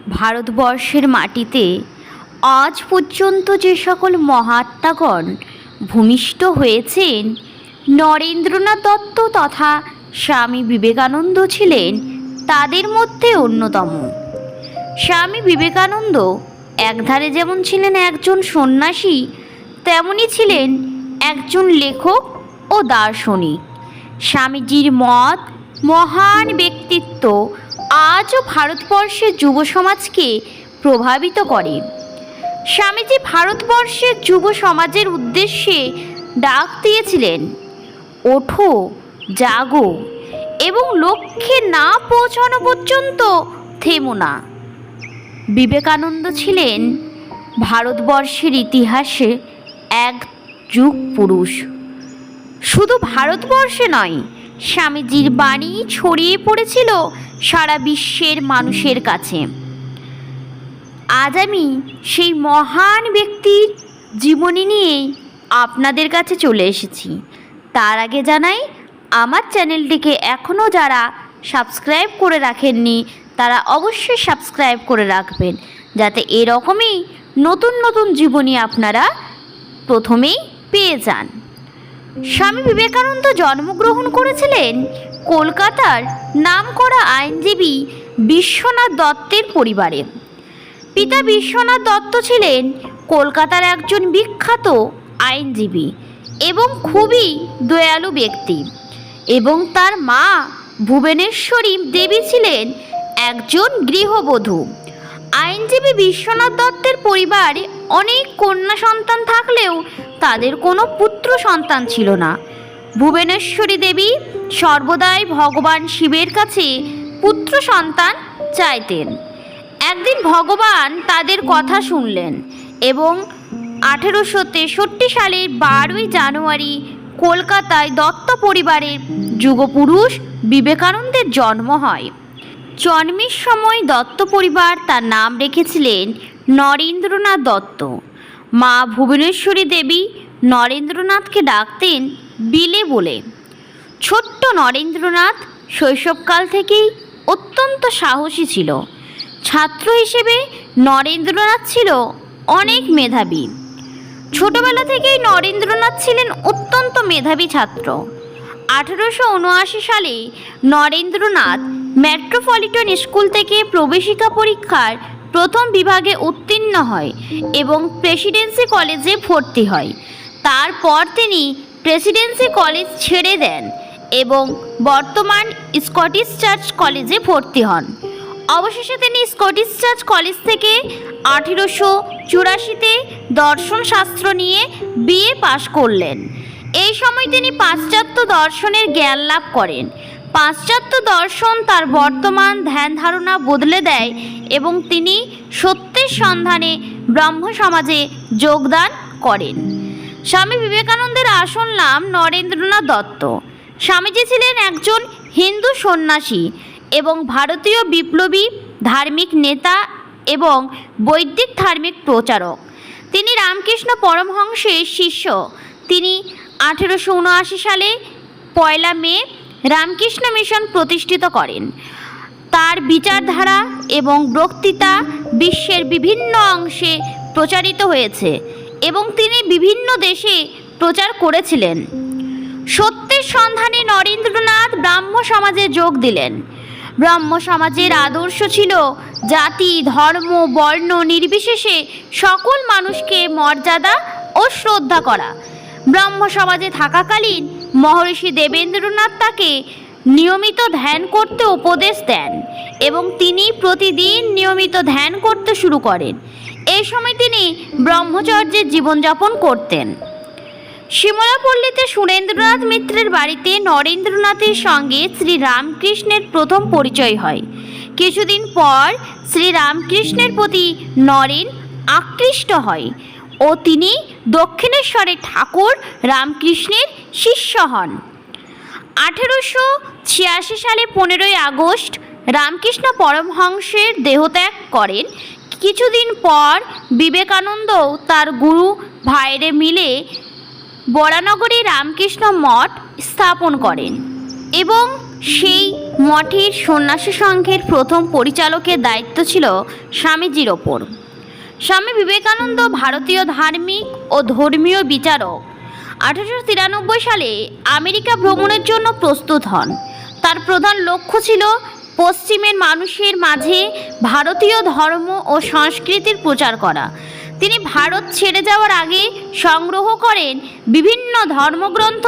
ভারতবর্ষের মাটিতে আজ পর্যন্ত যে সকল মহাত্মাগণ ভূমিষ্ঠ হয়েছেন, নরেন্দ্রনাথ দত্ত তথা স্বামী বিবেকানন্দ ছিলেন তাদের মধ্যে অন্যতম। স্বামী বিবেকানন্দ একধারে যেমন ছিলেন একজন সন্ন্যাসী, তেমনি ছিলেন একজন লেখক ও দার্শনিক। স্বামীজির মত, মহান ব্যক্তিত্ব আজও ভারতবর্ষের যুব সমাজকে প্রভাবিত করে। স্বামীজি ভারতবর্ষের যুব সমাজের উদ্দেশ্যে ডাক দিয়েছিলেন, ওঠো, জাগো এবং লক্ষ্যে না পৌঁছানো পর্যন্ত থেমো না। বিবেকানন্দ ছিলেন ভারতবর্ষের ইতিহাসে এক যুগ পুরুষ। শুধু ভারতবর্ষে নয়, স্বামীজির বাণী ছড়িয়ে পড়েছিল সারা বিশ্বের মানুষের কাছে। আজ আমি সেই মহান ব্যক্তির জীবনী নিয়ে আপনাদের কাছে চলে এসেছি। তার আগে জানাই, আমার চ্যানেলটিকে এখনও যারা সাবস্ক্রাইব করে রাখেননি তারা অবশ্যই সাবস্ক্রাইব করে রাখবেন, যাতে এরকমই নতুন নতুন জীবনী আপনারা প্রথমেই পেয়ে যান। স্বামী বিবেকানন্দ জন্মগ্রহণ করেছিলেন কলকাতার নামকরা আইনজীবী বিশ্বনাথ দত্তের পরিবারে। পিতা বিশ্বনাথ দত্ত ছিলেন কলকাতার একজন বিখ্যাত আইনজীবী এবং খুবই দয়ালু ব্যক্তি, এবং তার মা ভুবনেশ্বরী দেবী ছিলেন একজন গৃহবধূ। আইনজীবী বিশ্বনাথ দত্তের পরিবারে অনেক কন্যা সন্তান থাকলেও তাদের কোনো পুত্র সন্তান ছিল না। ভুবনেশ্বরী দেবী সর্বদাই ভগবান শিবের কাছে পুত্র সন্তান চাইতেন। একদিন ভগবান তাদের কথা শুনলেন এবং 1863 সালের 12ই জানুয়ারি কলকাতায় দত্ত পরিবারের যুগপুরুষ বিবেকানন্দের জন্ম হয়। জন্মের সময় দত্ত পরিবার তার নাম রেখেছিলেন নরেন্দ্রনাথ দত্ত। মা ভুবনেশ্বরী দেবী নরেন্দ্রনাথকে ডাকতেন বিলে বলে। ছোট্ট নরেন্দ্রনাথ শৈশবকাল থেকেই অত্যন্ত সাহসী ছিল। ছাত্র হিসেবে নরেন্দ্রনাথ ছিল অনেক মেধাবী। ছোটবেলা থেকেই নরেন্দ্রনাথ ছিলেন অত্যন্ত মেধাবী ছাত্র। 1879 সালে নরেন্দ্রনাথ মেট্রোপলিটন স্কুল থেকে প্রবেশিকা পরীক্ষার প্রথম বিভাগে উত্তীর্ণ হয় এবং প্রেসিডেন্সি কলেজে ভর্তি হয়। তারপর তিনি প্রেসিডেন্সি কলেজ ছেড়ে দেন এবং বর্তমান স্কটিশ চার্চ কলেজে ভর্তি হন। অবশেষে তিনি স্কটিশ চার্চ কলেজ থেকে 1884-তে দর্শনশাস্ত্র নিয়ে বিএ পাশ করলেন। এই সময় তিনি পাশ্চাত্য দর্শনের জ্ঞান লাভ করেন। পাশ্চাত্য দর্শন তার বর্তমান ধ্যান ধারণা বদলে দেয় এবং তিনি সত্যের সন্ধানে ব্রহ্ম সমাজে যোগদান করেন। স্বামী বিবেকানন্দের আসল নাম নরেন্দ্রনাথ দত্ত। স্বামীজি ছিলেন একজন হিন্দু সন্ন্যাসী এবং ভারতীয় বিপ্লবী ধার্মিক নেতা এবং বৈদিক ধার্মিক প্রচারক। তিনি রামকৃষ্ণ পরমহংসের শিষ্য। তিনি 1879 সালে 1 মে রামকৃষ্ণ মিশন প্রতিষ্ঠিত করেন। তার বিচারধারা এবং বক্তৃতা বিশ্বের বিভিন্ন অংশে প্রচারিত হয়েছে এবং তিনি বিভিন্ন দেশে প্রচার করেছিলেন। সত্যের সন্ধানে নরেন্দ্রনাথ ব্রাহ্ম সমাজে যোগ দিলেন। ব্রাহ্ম সমাজের আদর্শ ছিল জাতি, ধর্ম, বর্ণ নির্বিশেষে সকল মানুষকে মর্যাদা ও শ্রদ্ধা করা। ব্রাহ্ম সমাজে থাকাকালীন মহর্ষি দেবেন্দ্রনাথ তাকে নিয়মিত ধ্যান করতে উপদেশ দেন এবং তিনি প্রতিদিন নিয়মিত ধ্যান করতে শুরু করেন। এই সময় তিনি ব্রহ্মচর্যের জীবনযাপন করতেন। শিমলাপল্লীতে সুরেন্দ্রনাথ মিত্রের বাড়িতে নরেন্দ্রনাথের সঙ্গে শ্রী রামকৃষ্ণের প্রথম পরিচয় হয়। কিছুদিন পর শ্রী রামকৃষ্ণের প্রতি নরেন আকৃষ্ট হয় ও তিনি দক্ষিণেশ্বরের ঠাকুর রামকৃষ্ণের শিষ্য হন। 1886 সালে 15ই আগস্ট রামকৃষ্ণ পরমহংসের দেহত্যাগ করেন। কিছুদিন পর বিবেকানন্দ তার গুরু ভাইরে মিলে বরানগরে রামকৃষ্ণ মঠ স্থাপন করেন এবং সেই মঠের সন্ন্যাসী সংঘের প্রথম পরিচালকের দায়িত্ব ছিল স্বামীজির ওপর। স্বামী বিবেকানন্দ ভারতীয় ধার্মিক ও ধর্মীয় বিচারক। 1893 সালে আমেরিকা ভ্রমণের জন্য প্রস্তুত হন। তার প্রধান লক্ষ্য ছিল পশ্চিমের মানুষের মাঝে ভারতীয় ধর্ম ও সংস্কৃতির প্রচার করা। তিনি ভারত ছেড়ে যাওয়ার আগে সংগ্রহ করেন বিভিন্ন ধর্মগ্রন্থ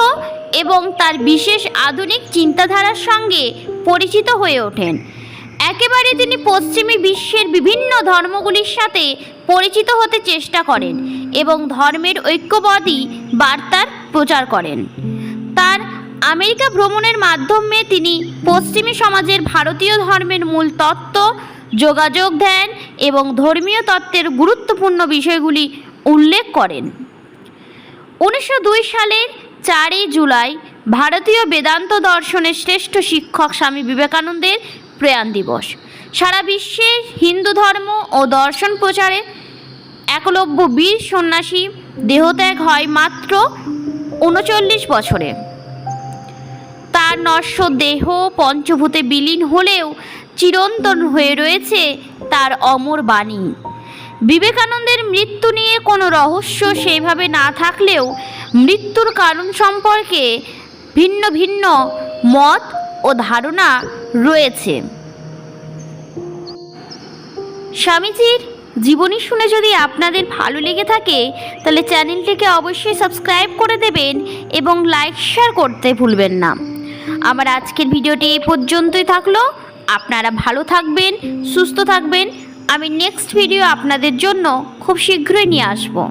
এবং তার বিশেষ আধুনিক চিন্তাধারার সঙ্গে পরিচিত হয়ে ওঠেন। একেবারে তিনি পশ্চিমী বিশ্বের বিভিন্ন ধর্মগুলির সাথে পরিচিত হতে চেষ্টা করেন এবং ধর্মের ঐক্যবাদী বার্তার প্রচার করেন। তার আমেরিকা ভ্রমণের মাধ্যমে তিনি পশ্চিমী সমাজের ভারতীয় ধর্মের মূল তত্ত্ব, যোগাযোগ, ধ্যান এবং ধর্মীয় তত্ত্বের গুরুত্বপূর্ণ বিষয়গুলি উল্লেখ করেন। 1902 সালের 4 জুলাই ভারতীয় বেদান্ত দর্শনের শ্রেষ্ঠ শিক্ষক স্বামী বিবেকানন্দের প্রয়াণ দিবস। সারা বিশ্বে হিন্দু ধর্ম ও দর্শন প্রচারে একলব্য বীর সন্ন্যাসী দেহত্যাগ হয় মাত্র 39 বছরে। তার নশ্বর দেহ পঞ্চভূতে বিলীন হলেও চিরন্তন হয়ে রয়েছে তার অমর বাণী। বিবেকানন্দের মৃত্যু নিয়ে কোনো রহস্য সেইভাবে না থাকলেও মৃত্যুর কারণ সম্পর্কে ভিন্ন ভিন্ন মত ও ধারণা রয়েছে। স্বামীজির জীবনী শুনে যদি আপনাদের ভালো লেগে থাকে তাহলে চ্যানেলটিকে অবশ্যই সাবস্ক্রাইব করে দেবেন এবং লাইক শেয়ার করতে ভুলবেন না। আমার আজকের ভিডিওটি এই পর্যন্তই থাকলো। আপনারা ভালো থাকবেন, সুস্থ থাকবেন। আমি নেক্সট ভিডিও আপনাদের জন্য খুব শীঘ্রই নিয়ে আসবো।